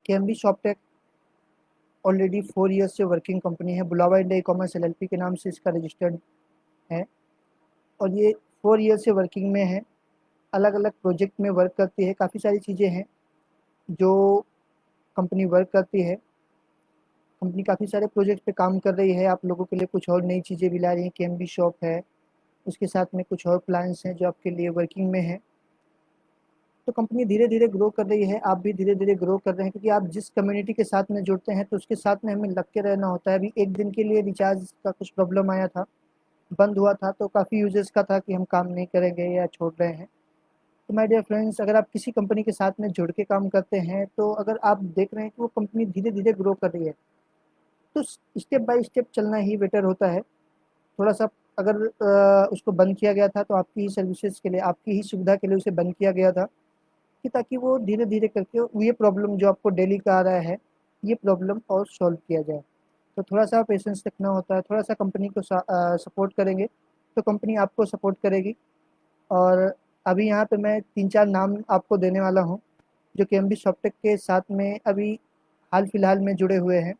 KMB शॉपटेक already 4 years से working company है। बुलावा इंडिया ई कॉमर्स एलएलपी के नाम से इसका रजिस्टर्ड है और ये 4 ईयर से वर्किंग में है। अलग अलग प्रोजेक्ट में वर्क करती है। काफ़ी सारी चीज़ें हैं जो कंपनी वर्क करती है। कंपनी काफ़ी सारे प्रोजेक्ट पे काम कर रही है। आप लोगों के लिए कुछ और नई चीज़ें भी ला रही है। केएमबी शॉप है, उसके साथ में कुछ और प्लान्स हैं जो आपके लिए वर्किंग में है। तो कंपनी धीरे धीरे ग्रो कर रही है। आप भी धीरे धीरे ग्रो कर रहे हैं, क्योंकि आप जिस कम्युनिटी के साथ में जुड़ते हैं तो उसके साथ में हमें लग के रहना होता है। अभी एक दिन के लिए रिचार्ज का कुछ प्रॉब्लम आया था, बंद हुआ था, तो काफ़ी यूजर्स का था कि हम काम नहीं करेंगे या छोड़ रहे हैं। तो माय डियर फ्रेंड्स, अगर आप किसी कंपनी के साथ में जुड़ के काम करते हैं, तो अगर आप देख रहे हैं कि वो कंपनी धीरे धीरे ग्रो कर रही है, तो स्टेप बाय स्टेप चलना ही बेटर होता है। थोड़ा सा अगर उसको बंद किया गया था तो आपकी ही सर्विसेज के लिए, आपकी ही सुविधा के लिए उसे बंद किया गया था, कि ताकि वो धीरे धीरे करके ये प्रॉब्लम जो आपको डेली का आ रहा है, ये प्रॉब्लम और सॉल्व किया जाए। तो थोड़ा सा पेशेंस रखना होता है। थोड़ा सा कंपनी को सपोर्ट करेंगे तो कंपनी आपको सपोर्ट करेगी। और अभी यहाँ पे मैं 3-4 नाम आपको देने वाला हूँ जो केएमबी शॉपटेक के साथ में अभी हाल फिलहाल में जुड़े हुए हैं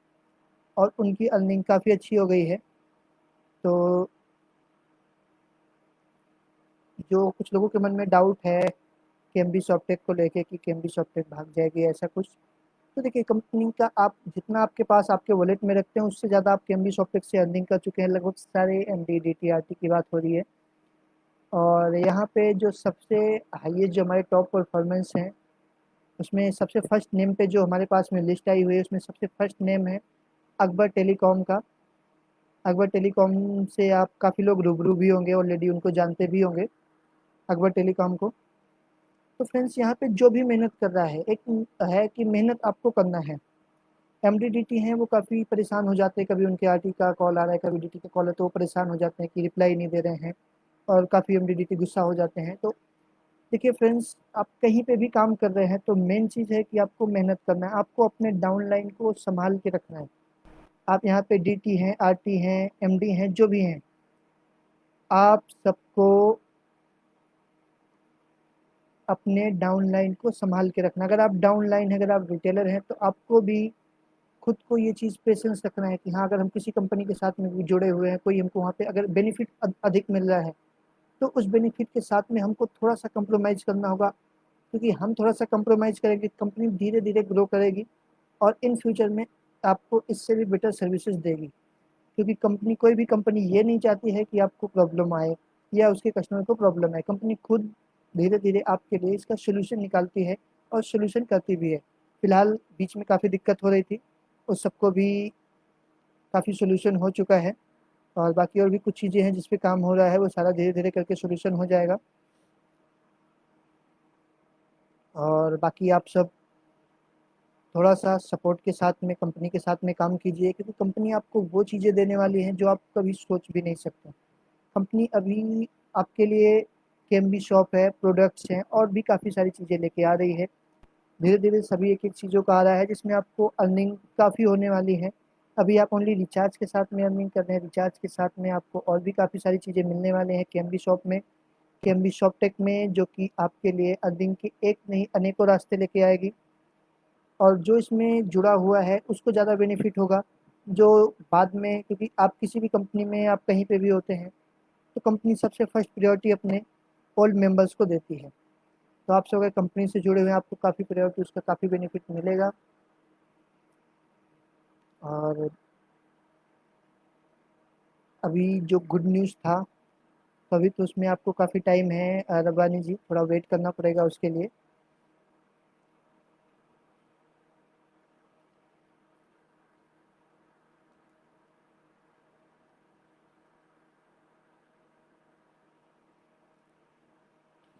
और उनकी अर्निंग काफ़ी अच्छी हो गई है। तो जो कुछ लोगों के मन में डाउट है केएमबी सॉफ्टटेक को लेके कि केएमबी सॉफ्टटेक भाग जाएगी ऐसा कुछ, तो देखिए, कंपनी का आप जितना आपके पास आपके वॉलेट में रखते हैं उससे ज़्यादा आप केएमबी सॉफ्टटेक से अर्निंग कर चुके हैं। लगभग सारे एमडी डीटीआरटी की बात हो रही है। और यहाँ पे जो सबसे हाईएस्ट जो हमारे टॉप परफॉर्मेंस हैं, उसमें सबसे फर्स्ट नेम पे जो हमारे पास में लिस्ट आई हुई है, उसमें सबसे फर्स्ट नेम है अकबर टेलीकॉम का। अकबर टेलीकॉम से आप काफ़ी लोग रूबरू भी होंगे, ऑलरेडी उनको जानते भी होंगे, अकबर टेलीकॉम को। तो फ्रेंड्स, यहाँ पे जो भी मेहनत कर रहा है, एक है कि मेहनत आपको करना है। एमडीडीटी हैं, वो काफ़ी परेशान हो जाते हैं, कभी उनके आरटी का कॉल आ रहा है, कभी डीटी का कॉल है, तो वो परेशान हो जाते हैं कि रिप्लाई नहीं दे रहे हैं और काफ़ी एमडीडीटी गुस्सा हो जाते हैं। तो देखिए फ्रेंड्स, आप कहीं पे भी काम कर रहे हैं तो मेन चीज़ है कि आपको मेहनत करना है, आपको अपने डाउनलाइन को संभाल के रखना है। आप यहाँ पे डीटी हैं, आरटी हैं, एमडी हैं, जो भी हैं, आप सबको अपने डाउनलाइन को संभाल के रखना। अगर आप डाउनलाइन है, अगर आप रिटेलर हैं, तो आपको भी खुद को ये चीज़ पेशेंस रखना है कि हाँ, अगर हम किसी कंपनी के साथ में भी जुड़े हुए हैं, कोई हमको वहाँ पे अगर बेनिफिट अधिक मिल रहा है, तो उस बेनिफिट के साथ में हमको थोड़ा सा कंप्रोमाइज़ करना होगा। क्योंकि हम थोड़ा सा कंप्रोमाइज़ करेंगे, कंपनी धीरे धीरे ग्रो करेगी और इन फ्यूचर में आपको इससे भी बेटर सर्विसेज देगी। क्योंकि कंपनी, कोई भी कंपनी ये नहीं चाहती है कि आपको प्रॉब्लम आए या उसके कस्टमर को प्रॉब्लम आए। कंपनी खुद धीरे धीरे आपके लिए इसका सोल्यूशन निकालती है और सोल्यूशन करती भी है। फिलहाल बीच में काफ़ी दिक्कत हो रही थी, उस सबको भी काफ़ी सोल्यूशन हो चुका है। और बाकी और भी कुछ चीज़ें हैं जिस पे काम हो रहा है, वो सारा धीरे धीरे करके सोल्यूशन हो जाएगा। और बाकी आप सब थोड़ा सा सपोर्ट के साथ में कंपनी के साथ में काम कीजिए, क्योंकि कंपनी आपको वो चीज़ें देने वाली है जो आप कभी सोच भी नहीं सकते। कंपनी अभी आपके लिए केएमबी शॉप है, प्रोडक्ट्स हैं, और भी काफ़ी सारी चीज़ें लेके आ रही है। धीरे धीरे सभी एक एक चीज़ों का आ रहा है जिसमें आपको अर्निंग काफ़ी होने वाली है। अभी आप ओनली रिचार्ज के साथ में अर्निंग कर रहे हैं, रिचार्ज के साथ में आपको और भी काफ़ी सारी चीज़ें मिलने वाले हैं केएमबी शॉप में, केएमबी शॉपटेक में, जो कि आपके लिए अर्निंग के एक नहीं अनेकों रास्ते लेके आएगी। और जो इसमें जुड़ा हुआ है उसको ज़्यादा बेनिफिट होगा, जो बाद में, क्योंकि आप किसी भी कंपनी में, आप कहीं पे भी होते हैं, तो कंपनी सबसे फर्स्ट प्रायोरिटी अपने ओल्ड मेंबर्स को देती है। तो आप सब अगर कंपनी से जुड़े हुए हैं, आपको काफ़ी प्रायोरिटी, उसका काफ़ी बेनिफिट मिलेगा। और अभी जो गुड न्यूज़ था, तो अभी तो उसमें आपको काफ़ी टाइम है, रब्बानी जी, थोड़ा वेट करना पड़ेगा उसके लिए।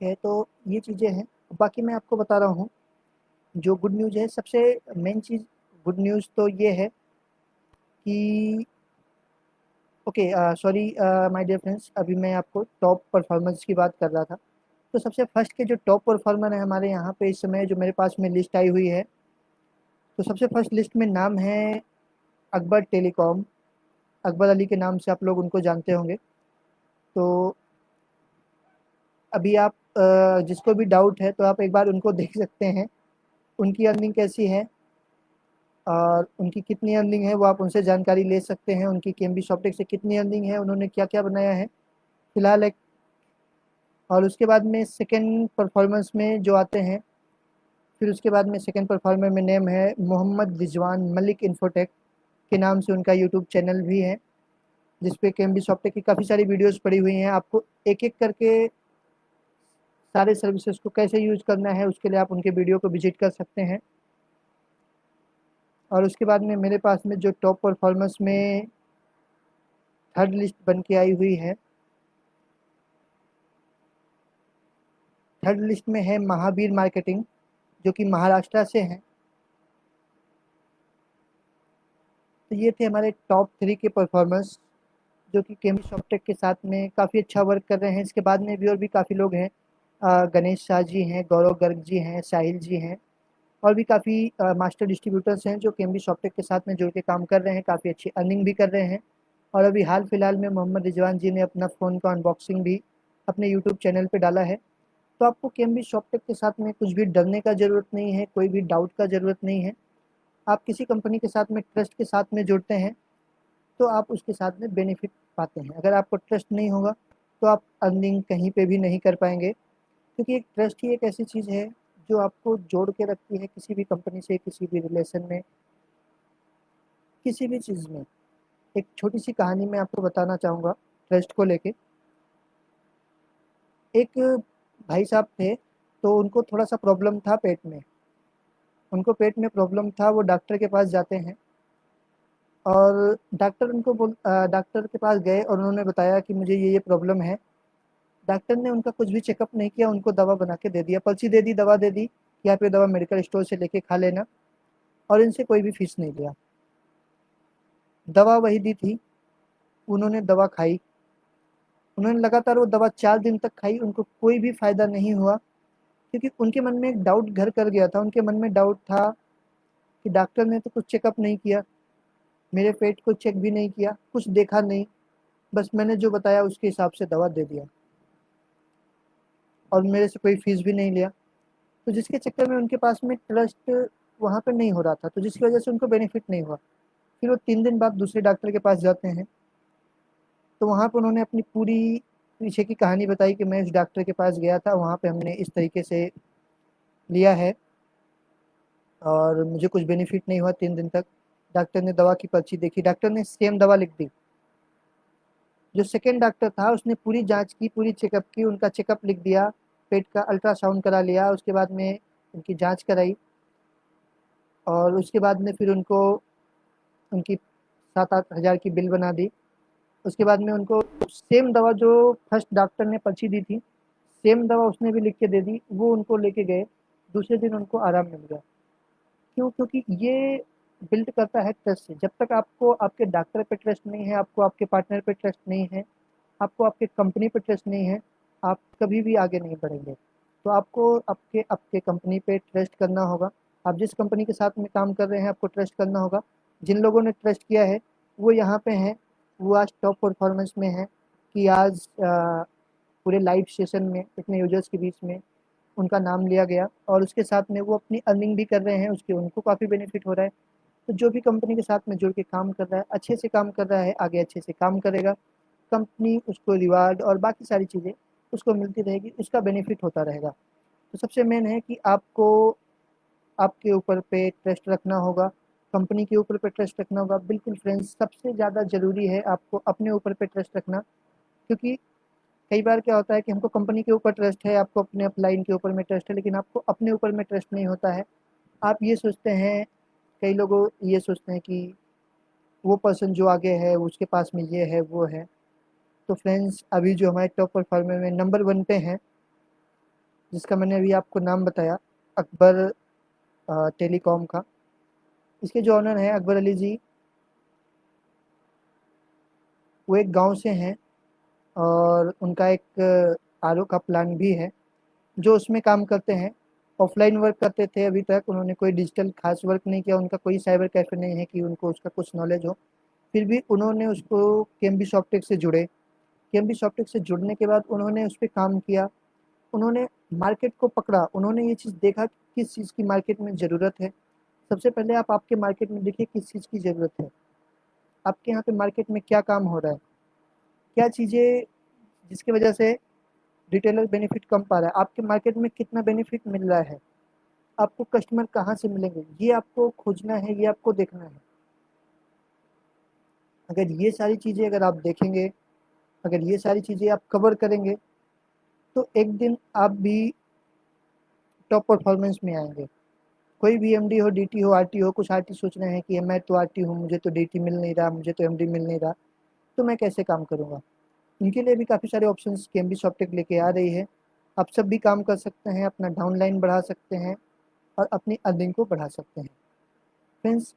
है तो ये चीज़ें हैं। बाकी मैं आपको बता रहा हूँ जो गुड न्यूज़ है, सबसे मेन चीज़ गुड न्यूज़ तो ये है कि okay, sorry my dear friends, अभी मैं आपको टॉप परफॉर्मेंस की बात कर रहा था। तो सबसे फर्स्ट के जो टॉप परफॉर्मर है हमारे यहाँ पे इस समय, जो मेरे पास में लिस्ट आई हुई है, तो सबसे फर्स्ट लिस्ट में नाम है अकबर टेलीकॉम। अकबर अली के नाम से आप लोग उनको जानते होंगे। तो अभी आप जिसको भी डाउट है तो आप एक बार उनको देख सकते हैं, उनकी अर्निंग कैसी है। और उनकी कितनी अर्निंग है वो आप उनसे जानकारी ले सकते हैं। उनकी केएमबी शॉपटेक से कितनी अर्निंग है, उन्होंने क्या-क्या बनाया है फ़िलहाल एक। और उसके बाद में सेकंड परफॉर्मेंस में जो आते हैं, फिर उसके बाद में सेकंड परफॉर्मर में नेम है मोहम्मद रिजवान मलिक इन्फोटेक के नाम से उनका यूट्यूब चैनल भी है, जिस पे केएमबी शॉपटेक की काफ़ी सारी वीडियोज़ पड़ी हुई हैं। आपको एक-एक करके सारे सर्विसेज़ को कैसे यूज़ करना है उसके लिए आप उनके वीडियो को विज़िट कर सकते हैं। और उसके बाद में मेरे पास में जो टॉप परफॉर्मर्स में थर्ड लिस्ट बन के आई हुई है, थर्ड लिस्ट में है महावीर मार्केटिंग, जो कि महाराष्ट्र से हैं। तो ये थे हमारे टॉप 3 के परफॉर्मर्स, जो कि केएमबी शॉपटेक के साथ में काफ़ी अच्छा वर्क कर रहे हैं। इसके बाद में भी और भी काफ़ी लोग हैं, गणेश शाह जी हैं, गौरव गर्ग जी हैं, साहिल जी हैं, और भी काफ़ी मास्टर डिस्ट्रीब्यूटर्स हैं जो केएमबी शॉपटेक के साथ में जुड़ के काम कर रहे हैं, काफ़ी अच्छी अर्निंग भी कर रहे हैं। और अभी हाल फिलहाल में मोहम्मद रिजवान जी ने अपना फ़ोन का अनबॉक्सिंग भी अपने यूट्यूब चैनल पे डाला है। तो आपको केएमबी शॉपटेक के साथ में कुछ भी डरने का ज़रूरत नहीं है, कोई भी डाउट का ज़रूरत नहीं है। आप किसी कंपनी के साथ में ट्रस्ट के साथ में जुड़ते हैं तो आप उसके साथ में बेनिफिट पाते हैं। अगर आपको ट्रस्ट नहीं होगा तो आप अर्निंग कहीं पे भी नहीं कर पाएँगे, क्योंकि एक ट्रस्ट ही एक ऐसी चीज़ है जो आपको जोड़ के रखती है किसी भी कंपनी से, किसी भी रिलेशन में, किसी भी चीज़ में। एक छोटी-सी कहानी मैं आपको बताना चाहूँगा ट्रस्ट को लेके। एक भाई साहब थे, तो उनको थोड़ा-सा प्रॉब्लम था पेट में। उनको पेट में प्रॉब्लम था, वो डॉक्टर के पास जाते हैं और डॉक्टर के पास गए और उन्होंने बताया कि मुझे ये प्रॉब्लम है। डॉक्टर ने उनका कुछ भी चेकअप नहीं किया, उनको दवा बना के दे दिया, पर्ची दे दी, दवा दे दी कि आप ये दवा मेडिकल स्टोर से लेके खा लेना, और इनसे कोई भी फीस नहीं लिया। दवा वही दी थी, उन्होंने दवा खाई, उन्होंने लगातार वो दवा 4 दिन तक खाई, उनको कोई भी फ़ायदा नहीं हुआ, क्योंकि उनके मन में एक डाउट घर कर गया था। उनके मन में डाउट था कि डॉक्टर ने तो कुछ चेकअप नहीं किया, मेरे पेट को चेक भी नहीं किया, कुछ देखा नहीं, बस मैंने जो बताया उसके हिसाब से दवा दे दिया और मेरे से कोई फ़ीस भी नहीं लिया। तो जिसके चक्कर में उनके पास में ट्रस्ट वहाँ पे नहीं हो रहा था, तो जिसकी वजह से उनको बेनिफिट नहीं हुआ। फिर वो 3 दिन बाद दूसरे डॉक्टर के पास जाते हैं, तो वहाँ पे उन्होंने अपनी पूरी पीछे की कहानी बताई कि मैं इस डॉक्टर के पास गया था, वहाँ पे हमने इस तरीके से लिया है और मुझे कुछ बेनिफिट नहीं हुआ 3 दिन तक। डॉक्टर ने दवा की पर्ची देखी, डॉक्टर ने सेम दवा लिख दी। जो सेकंड डॉक्टर था उसने पूरी जाँच की, पूरी चेकअप की, उनका चेकअप लिख दिया, पेट का अल्ट्रासाउंड करा लिया, उसके बाद में उनकी जाँच कराई और उसके बाद में फिर उनको उनकी 7-8 हज़ार की बिल बना दी। उसके बाद में उनको सेम दवा जो फर्स्ट डॉक्टर ने पर्ची दी थी, सेम दवा उसने भी लिख के दे दी, वो उनको लेके गए, दूसरे दिन उनको आराम मिल गया। क्यों? क्योंकि ये बिल्ड करता है ट्रस्ट से। जब तक आपको आपके डॉक्टर पे ट्रस्ट नहीं है, आपको आपके पार्टनर पे ट्रस्ट नहीं है, आपको आपके कंपनी पे ट्रस्ट नहीं है, आप कभी भी आगे नहीं बढ़ेंगे। तो आपको आपके आपके कंपनी पे ट्रस्ट करना होगा। आप जिस कंपनी के साथ में काम कर रहे हैं, आपको ट्रस्ट करना होगा। जिन लोगों ने ट्रस्ट किया है, वो यहाँ पे हैं, वो आज टॉप परफॉर्मेंस में हैं कि आज पूरे लाइव सेशन में इतने यूज़र्स के बीच में उनका नाम लिया गया और उसके साथ में वो अपनी अर्निंग भी कर रहे हैं, उसके उनको काफ़ी बेनिफिट हो रहा है। तो जो भी कंपनी के साथ में जुड़ के काम कर रहा है, अच्छे से काम कर रहा है, आगे अच्छे से काम करेगा। कंपनी उसको रिवार्ड और बाकी सारी चीज़ें उसको मिलती रहेगी, उसका बेनिफिट होता रहेगा। तो सबसे मेन है कि आपको आपके ऊपर पे ट्रस्ट रखना होगा, कंपनी के ऊपर पे ट्रस्ट रखना होगा। बिल्कुल फ्रेंड्स, सबसे ज़्यादा ज़रूरी है आपको अपने ऊपर पे ट्रस्ट रखना, क्योंकि कई बार क्या होता है कि हमको कंपनी के ऊपर ट्रस्ट है, आपको अपने अपलाइन के ऊपर में ट्रस्ट है, लेकिन आपको अपने ऊपर में ट्रस्ट नहीं होता है। आप ये सोचते हैं, कई लोगों ये सोचते हैं कि वो पर्सन जो आगे है उसके पास में ये है, वो है। तो फ्रेंड्स, अभी जो हमारे टॉप परफॉर्मर में नंबर 1 पे हैं, जिसका मैंने अभी आपको नाम बताया, अकबर टेलीकॉम का। इसके जो ओनर हैं अकबर अली जी, वो एक गाँव से हैं और उनका एक आरओ का प्लांट भी है, जो उसमें काम करते हैं। ऑफ़लाइन वर्क करते थे अभी तक, उन्होंने कोई डिजिटल ख़ास वर्क नहीं किया, उनका कोई साइबर कैफ़े नहीं है कि उनको उसका कुछ नॉलेज हो। फिर भी उन्होंने उसको केएमबी सॉफ्टटेक से जुड़े। केएमबी सॉफ्टटेक से जुड़ने के बाद उन्होंने उस पे काम किया, उन्होंने मार्केट को पकड़ा, उन्होंने ये चीज़ देखा कि किस चीज़ की मार्केट में ज़रूरत है, सबसे पहले आप आपके मार्केट में देखिए किस चीज़ की ज़रूरत है, आपके यहाँ पे मार्केट में क्या काम हो रहा है, क्या चीज़ें जिसकी वजह से रिटेलर बेनिफिट कम पा रहा है, आपके मार्केट में कितना बेनिफिट मिल रहा है, आपको कस्टमर कहाँ से मिलेंगे, ये आपको खोजना है, ये आपको देखना है। अगर ये सारी चीज़ें अगर आप देखेंगे, अगर ये सारी चीज़ें आप कवर करेंगे, तो एक दिन आप भी टॉप परफॉर्मेंस में आएंगे। कोई भी एमडी हो, डीटी हो, आरटी हो, कुछ आरटी सोच रहे हैं कि मैं तो आरटी हूँ, मुझे तो डीटी मिल नहीं रहा, मुझे तो एमडी मिल नहीं रहा, तो मैं कैसे काम करूँगा। उनके लिए भी काफ़ी सारे ऑप्शंस केएमबी सॉफ्टटेक लेके आ रही है। आप सब भी काम कर सकते हैं, अपना डाउनलाइन बढ़ा सकते हैं और अपनी अर्निंग को बढ़ा सकते हैं। फ्रेंड्स,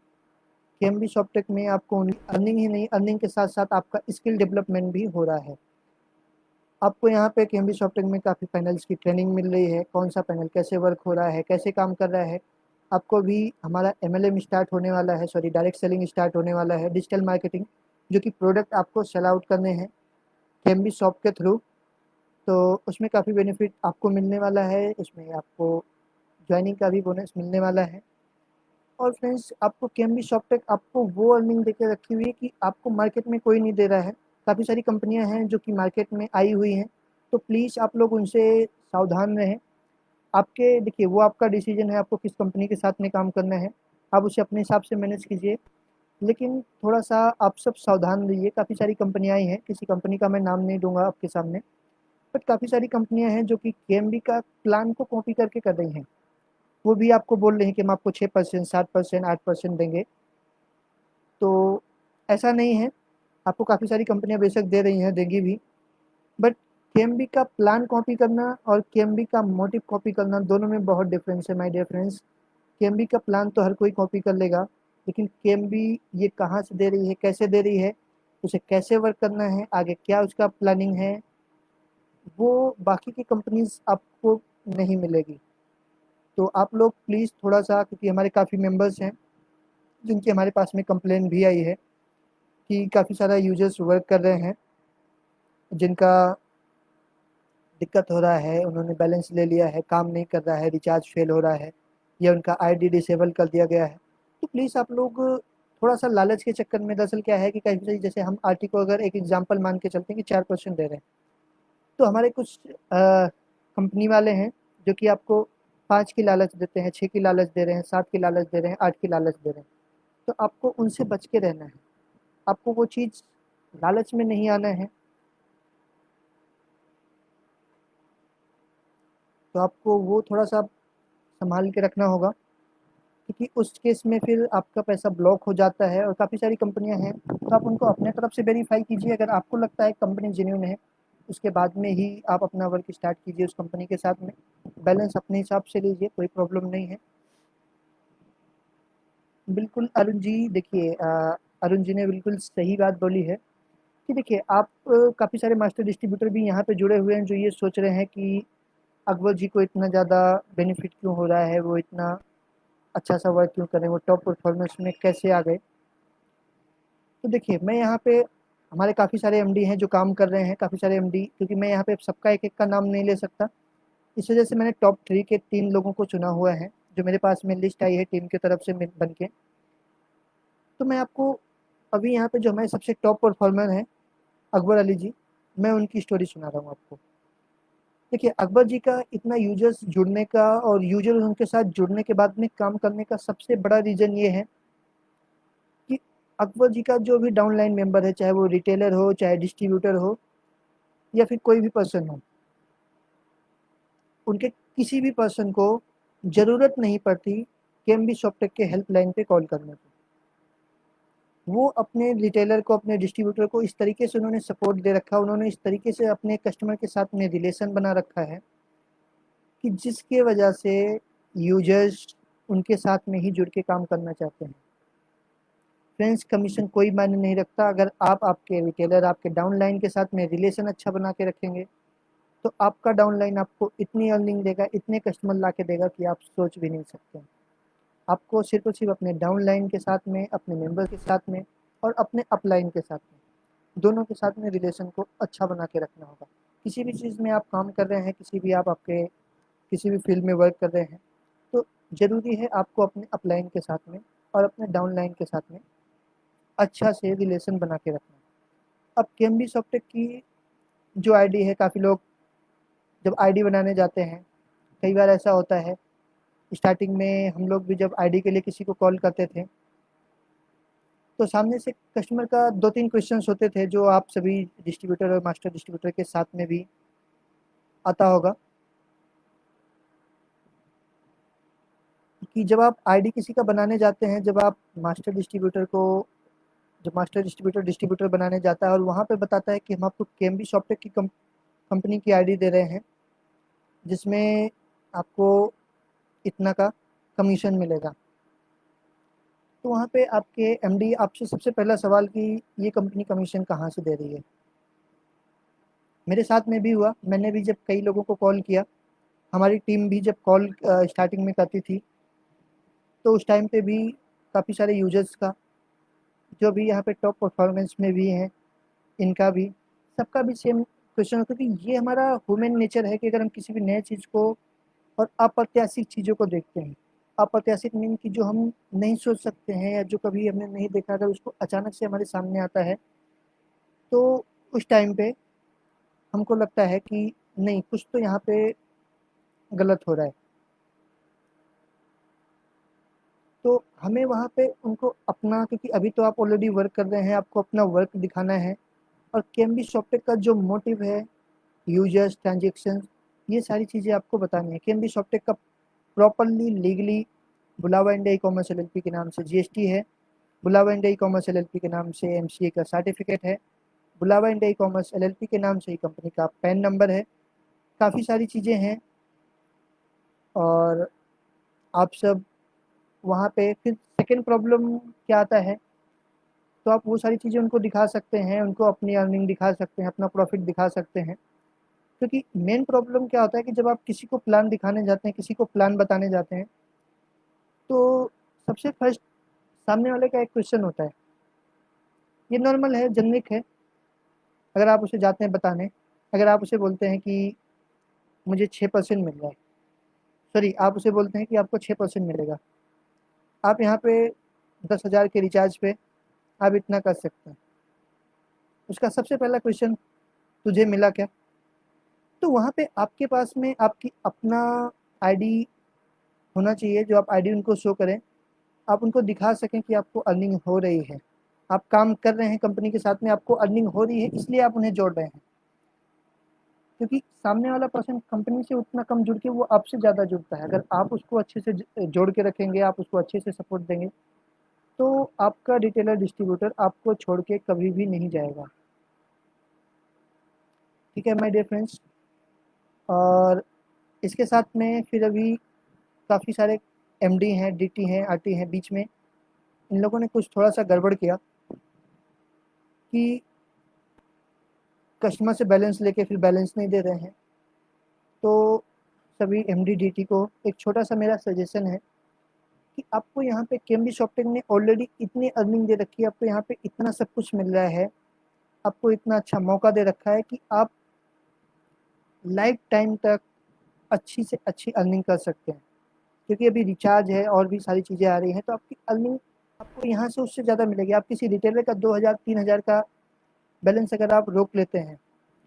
केएमबी सॉफ्टटेक में आपको अर्निंग ही नहीं, अर्निंग के साथ साथ आपका स्किल डेवलपमेंट भी हो रहा है। आपको यहाँ पे केएमबी सॉफ्टटेक में काफ़ी पैनल्स की ट्रेनिंग मिल रही है, कौन सा पैनल कैसे वर्क हो रहा है, कैसे काम कर रहा है। आपको भी हमारा एमएलएम स्टार्ट होने वाला है, सॉरी डायरेक्ट सेलिंग स्टार्ट होने वाला है, डिजिटल मार्केटिंग, जो कि प्रोडक्ट आपको सेल आउट करने हैं केएमबी सॉफ्ट के थ्रू। तो उसमें काफ़ी बेनिफिट आपको मिलने वाला है, उसमें आपको जॉइनिंग का भी बोनस मिलने वाला है। और फ्रेंड्स, आपको केएमबी सॉफ्टटेक आपको वो अर्निंग देके रखी हुई है कि आपको मार्केट में कोई नहीं दे रहा है। काफ़ी सारी कंपनियां हैं जो कि मार्केट में आई हुई हैं, तो प्लीज़ आप लोग उनसे सावधान रहें। आपके देखिए, वो आपका डिसीजन है, आपको किस कंपनी के साथ में काम करना है, आप उसे अपने हिसाब से मैनेज कीजिए। लेकिन थोड़ा सा आप सब सावधान रहिए। काफ़ी सारी कंपनियां आई हैं, किसी कंपनी का मैं नाम नहीं दूंगा आपके सामने, बट काफ़ी सारी कंपनियां हैं जो कि केएमबी का प्लान को कॉपी करके कर रही हैं। वो भी आपको बोल रहे हैं कि हम आपको 6%, 7%, 8% देंगे। तो ऐसा नहीं है, आपको काफ़ी सारी कंपनियां बेशक दे रही हैं, देंगी भी, बट केएमबी का प्लान कॉपी करना और केएमबी का मोटिव कॉपी करना, दोनों में बहुत डिफरेंस है माय डियर फ्रेंड्स। केएमबी का प्लान तो हर कोई कॉपी कर लेगा, लेकिन केएमबी ये कहाँ से दे रही है, कैसे दे रही है, उसे कैसे वर्क करना है, आगे क्या उसका प्लानिंग है, वो बाकी की कंपनीज आपको नहीं मिलेगी। तो आप लोग प्लीज़ थोड़ा सा, क्योंकि हमारे काफ़ी मेंबर्स हैं जिनकी हमारे पास में कंप्लेन भी आई है कि काफ़ी सारा यूजर्स वर्क कर रहे हैं जिनका दिक्कत हो रहा है, उन्होंने बैलेंस ले लिया है, काम नहीं कर रहा है, रिचार्ज फेल हो रहा है, या उनका आईडी डिसेबल कर दिया गया है। तो प्लीज़ आप लोग थोड़ा सा लालच के चक्कर में, दरअसल क्या है कि कहीं भी, जैसे हम आरटी को अगर एक एग्जांपल मान के चलते हैं कि 4% दे रहे हैं, तो हमारे कुछ कंपनी वाले हैं जो कि आपको 5 की लालच देते हैं, 6 की लालच दे रहे हैं, 7 की लालच दे रहे हैं, 8 की लालच दे रहे हैं। तो आपको उनसे बच के रहना है, आपको वो चीज़, लालच में नहीं आना है। तो आपको वो थोड़ा सा संभाल के रखना होगा, क्योंकि उस केस में फिर आपका पैसा ब्लॉक हो जाता है। और काफ़ी सारी कंपनियां हैं, तो आप उनको अपने तरफ से वेरीफाई कीजिए। अगर आपको लगता है कंपनी जेन्युइन है, उसके बाद में ही आप अपना वर्क स्टार्ट कीजिए उस कंपनी के साथ में। बैलेंस अपने हिसाब से लीजिए, कोई प्रॉब्लम नहीं है। बिल्कुल अरुण जी, देखिए अरुण जी ने बिल्कुल सही बात बोली है कि देखिए आप काफ़ी सारे मास्टर डिस्ट्रीब्यूटर भी यहाँ पे जुड़े हुए हैं जो ये सोच रहे हैं कि अकबर जी को इतना ज़्यादा बेनिफिट क्यों हो रहा है, वो इतना अच्छा सा वर्क क्यों करें, वो टॉप परफॉर्मेंस में कैसे आ गए। तो देखिए, मैं यहाँ पे, हमारे काफ़ी सारे एमडी हैं जो काम कर रहे हैं, काफ़ी सारे एमडी, क्योंकि मैं यहाँ पे सबका एक एक का नाम नहीं ले सकता, इस वजह से मैंने टॉप 3 के 3 लोगों को चुना हुआ है, जो मेरे पास में लिस्ट आई है टीम की तरफ से बन के। तो मैं आपको अभी यहाँ पे जो हमारे सबसे टॉप परफॉर्मर हैं, अकबर अली जी, मैं उनकी स्टोरी सुना रहा हूँ आपको। देखिए, अकबर जी का इतना यूजर्स जुड़ने का और यूजर उनके साथ जुड़ने के बाद में काम करने का सबसे बड़ा रीज़न ये है कि अकबर जी का जो भी डाउनलाइन मेंबर है, चाहे वो रिटेलर हो, चाहे डिस्ट्रीब्यूटर हो, या फिर कोई भी पर्सन हो, उनके किसी भी पर्सन को ज़रूरत नहीं पड़ती केएमबी सॉफ्टटेक के हेल्पलाइन पे कॉल करने की। वो अपने रिटेलर को, अपने डिस्ट्रीब्यूटर को इस तरीके से उन्होंने सपोर्ट दे रखा है, उन्होंने इस तरीके से अपने कस्टमर के साथ में रिलेशन बना रखा है कि जिसके वजह से यूजर्स उनके साथ में ही जुड़ के काम करना चाहते हैं। फ्रेंड्स, कमीशन कोई मायने नहीं रखता। अगर आप, आपके रिटेलर आपके डाउनलाइन के साथ में रिलेशन अच्छा बना के रखेंगे, तो आपका डाउनलाइन आपको इतनी अर्निंग देगा, इतने कस्टमर ला के देगा कि आप सोच भी नहीं सकते। आपको सिर्फ और सिर्फ अपने डाउनलाइन के साथ में, अपने मेंबर के साथ में और अपने अपलाइन के साथ में, दोनों के साथ में रिलेशन को अच्छा बना के रखना होगा। किसी भी चीज़ में आप काम कर रहे हैं, किसी भी आप आपके किसी भी फील्ड में वर्क कर रहे हैं, तो ज़रूरी है आपको अपने अपलाइन के साथ में और अपने डाउनलाइन के साथ में अच्छा से रिलेशन बना के रखना। अब केएमबी सॉफ्टटेक की जो आईडी है, काफ़ी लोग जब आईडी बनाने जाते हैं, कई बार ऐसा होता है, स्टार्टिंग में हम लोग भी जब आईडी के लिए किसी को कॉल करते थे, तो सामने से कस्टमर का 2-3 क्वेश्चंस होते थे, जो आप सभी डिस्ट्रीब्यूटर और मास्टर डिस्ट्रीब्यूटर के साथ में भी आता होगा, कि जब आप आईडी किसी का बनाने जाते हैं, जब मास्टर डिस्ट्रीब्यूटर डिस्ट्रीब्यूटर बनाने जाता है और वहाँ पे बताता है कि हम आपको केएमबी सॉफ्टटेक की कंपनी की आईडी दे रहे हैं, जिसमें आपको इतना का कमीशन मिलेगा। तो वहाँ पे आपके एमडी आपसे सबसे पहला सवाल कि ये कंपनी कमीशन कहाँ से दे रही है। मेरे साथ में भी हुआ, मैंने भी जब कई लोगों को कॉल किया, हमारी टीम भी जब कॉल स्टार्टिंग में करती थी, तो उस टाइम पे भी काफ़ी सारे यूजर्स का, जो भी यहाँ पे टॉप परफॉर्मेंस में भी हैं, इनका भी, सबका भी सेम क्वेश्चन होता है कि ये हमारा ह्यूमन नेचर है कि अगर हम किसी भी नए चीज़ को और अप्रत्याशित चीज़ों को देखते हैं, अप्रत्याशित मीन कि जो हम नहीं सोच सकते हैं या जो कभी हमने नहीं देखा, अगर उसको अचानक से हमारे सामने आता है, तो उस टाइम पे हमको लगता है कि नहीं, कुछ तो यहाँ पे गलत हो रहा है। तो हमें वहाँ पे उनको अपना, क्योंकि अभी तो आप ऑलरेडी वर्क कर रहे हैं, आपको अपना वर्क दिखाना है, और केएमबी सॉफ्टटेक का जो मोटिव है, यूजर्स, ट्रांजेक्शन, ये सारी चीज़ें आपको बतानी है। केएमबी सॉफ्टटेक का प्रॉपरली लीगली बुलावा इंडिया ई कॉमर्स एलएलपी के नाम से जीएसटी है, बुलावा इंडिया ई कॉमर्स एलएलपी के नाम से एमसीए का सर्टिफिकेट है, बुलावा इंडिया ई कॉमर्स एलएलपी के नाम से ही कंपनी का पैन नंबर है, काफ़ी सारी चीज़ें हैं। और आप सब वहाँ पे फिर सेकंड प्रॉब्लम क्या आता है, तो आप वो सारी चीज़ें उनको दिखा सकते हैं, उनको अपनी अर्निंग दिखा सकते हैं, अपना प्रॉफिट दिखा सकते हैं। क्योंकि मेन प्रॉब्लम क्या होता है कि जब आप किसी को प्लान दिखाने जाते हैं, किसी को प्लान बताने जाते हैं, तो सबसे फर्स्ट सामने वाले का एक क्वेश्चन होता है, ये नॉर्मल है, जेनरिक है। अगर आप उसे जाते हैं बताने, अगर आप उसे बोलते हैं कि मुझे 6% मिल रहा है, सॉरी, आप उसे बोलते हैं कि आपको 6% मिलेगा, आप यहाँ पे 10,000 के रिचार्ज पे आप इतना कर सकते हैं, उसका सबसे पहला क्वेश्चन, तुझे मिला क्या? तो वहाँ पे आपके पास में आपकी अपना आईडी होना चाहिए, जो आप आईडी उनको शो करें, आप उनको दिखा सकें कि आपको अर्निंग हो रही है, आप काम कर रहे हैं कंपनी के साथ में, आपको अर्निंग हो रही है, इसलिए आप उन्हें जोड़ रहे हैं। क्योंकि सामने वाला पर्सन कंपनी से उतना कम जुड़ के वो आपसे ज़्यादा जुड़ता है। अगर आप उसको अच्छे से जोड़ के रखेंगे, आप उसको अच्छे से सपोर्ट देंगे, तो आपका रिटेलर डिस्ट्रीब्यूटर आपको छोड़ के कभी भी नहीं जाएगा। ठीक है माय डियर फ्रेंड्स। और इसके साथ में फिर अभी काफ़ी सारे एमडी हैं, डीटी हैं, आरटी हैं, बीच में इन लोगों ने कुछ थोड़ा सा गड़बड़ किया कि कस्टमर से बैलेंस लेके फिर बैलेंस नहीं दे रहे हैं। तो सभी एमडी डीटी को एक छोटा सा मेरा सजेशन है कि आपको यहाँ पे केएमबी सॉफ्टटेक ने ऑलरेडी इतनी अर्निंग दे रखी है, आपको यहाँ पे इतना सब कुछ मिल रहा है, आपको इतना अच्छा मौका दे रखा है कि आप लाइफ टाइम तक अच्छी से अच्छी अर्निंग कर सकते हैं। क्योंकि अभी रिचार्ज है और भी सारी चीज़ें आ रही हैं, तो आपकी अर्निंग आपको यहाँ से उससे ज़्यादा मिलेगी। आप किसी रिटेलर का 2,000-3,000 का बैलेंस अगर आप रोक लेते हैं,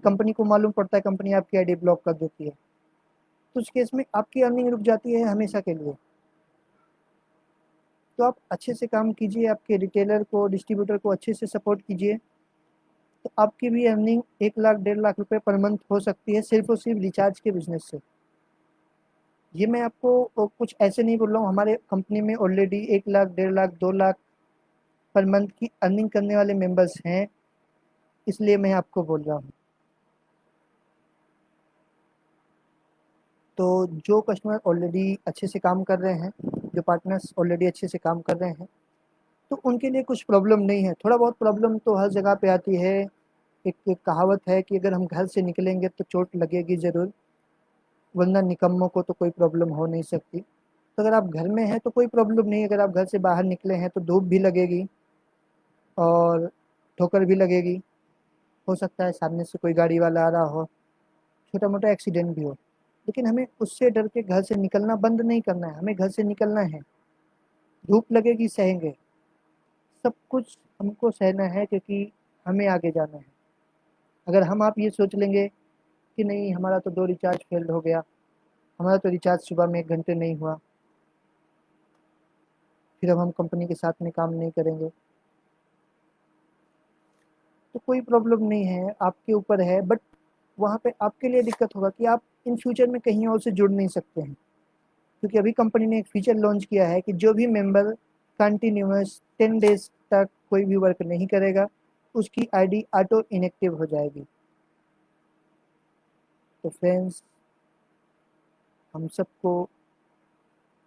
कंपनी को मालूम पड़ता है, कंपनी आपकी आईडी ब्लॉक कर देती है, तो उस केस में आपकी अर्निंग रुक जाती है हमेशा के लिए। तो आप अच्छे से काम कीजिए, आपके रिटेलर को, डिस्ट्रीब्यूटर को अच्छे से सपोर्ट कीजिए, तो आपकी भी अर्निंग 1 लाख 1.5 लाख रुपए पर मंथ हो सकती है, सिर्फ और सिर्फ रिचार्ज के बिजनेस से। ये मैं आपको कुछ ऐसे नहीं बोल रहा हूँ, हमारे कंपनी में already 1 lakh 1.5 lakh 2 lakh per month की अर्निंग करने वाले मेंबर्स हैं, इसलिए मैं आपको बोल रहा हूँ। तो जो कस्टमर ऑलरेडी अच्छे से काम कर रहे हैं, जो पार्टनर्स ऑलरेडी अच्छे से काम कर रहे हैं, तो उनके लिए कुछ प्रॉब्लम नहीं है। थोड़ा बहुत प्रॉब्लम तो हर जगह पे आती है। एक कहावत है कि अगर हम घर से निकलेंगे तो चोट लगेगी ज़रूर, वरना निकम्मों को तो कोई प्रॉब्लम हो नहीं सकती। तो अगर आप घर में हैं तो कोई प्रॉब्लम नहीं, अगर आप घर से बाहर निकले हैं तो धूप भी लगेगी और ठोकर भी लगेगी, हो सकता है सामने से कोई गाड़ी वाला आ रहा हो, छोटा मोटा एक्सीडेंट भी हो। लेकिन हमें उससे डर के घर से निकलना बंद नहीं करना है, हमें घर से निकलना है। धूप लगेगी सहेंगे, सब कुछ हमको सहना है, क्योंकि हमें आगे जाना है। अगर हम आप ये सोच लेंगे कि नहीं हमारा तो 2 रिचार्ज फेल्ड हो गया, हमारा तो रिचार्ज सुबह में 1 घंटे नहीं हुआ, फिर अब हम कंपनी के साथ में काम नहीं करेंगे, तो कोई प्रॉब्लम नहीं है, आपके ऊपर है। बट वहाँ पे आपके लिए दिक्कत होगा कि आप इन फ्यूचर में कहीं और से जुड़ नहीं सकते हैं, क्योंकि अभी कंपनी ने एक फीचर लॉन्च किया है कि जो भी मेंबर कंटिन्यूअस 10 डेज तक कोई भी वर्क नहीं करेगा, उसकी आईडी ऑटो इनएक्टिव हो जाएगी। तो फ्रेंड्स, हम सबको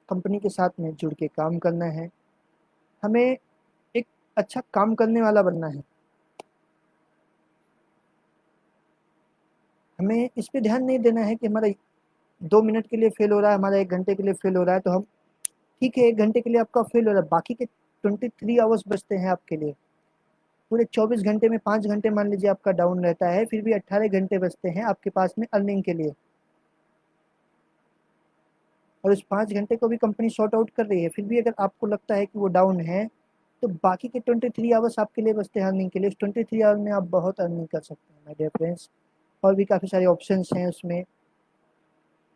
कंपनी के साथ में जुड़ के काम करना है, हमें एक अच्छा काम करने वाला बनना है। हमें इस पे ध्यान नहीं देना है कि हमारा 2 मिनट के लिए फेल हो रहा है, हमारा 1 घंटे के लिए फेल हो रहा है, तो हम ठीक है 1 घंटे के लिए आपका फेल हो रहा है, बाकी के 23 आवर्स बचते हैं आपके लिए। पूरे 24 घंटे में 5 घंटे मान लीजिए आपका डाउन रहता है, फिर भी 18 घंटे बचते हैं आपके पास में अर्निंग के लिए, और उस 5 घंटे को भी कंपनी सॉर्ट आउट कर रही है। फिर भी अगर आपको लगता है कि वो डाउन है, तो बाकी के 23 आवर्स आपके लिए बचते हैं अर्निंग के लिए। उस 23 आवर में आप बहुत अर्निंग कर सकते हैं माय डियर फ्रेंड्स। और भी काफ़ी सारे ऑप्शंस हैं उसमें,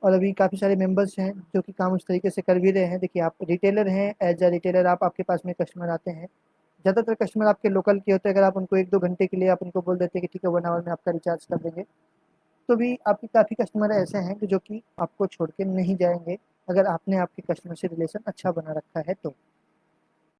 और अभी काफ़ी सारे मेंबर्स हैं जो कि काम उस तरीके से कर भी रहे हैं। देखिए, आप रिटेलर हैं, एज अ रिटेलर आप आपके पास में कस्टमर आते हैं, ज़्यादातर कस्टमर आपके लोकल के होते हैं। अगर आप उनको 1-2 घंटे के लिए आप उनको बोल देते हैं कि ठीक है 1 आवर में आपका रिचार्ज कर देंगे, तो भी आपके काफ़ी कस्टमर ऐसे हैं कि जो कि आपको छोड़ के नहीं जाएँगे, अगर आपने आपके कस्टमर से रिलेशन अच्छा बना रखा है तो।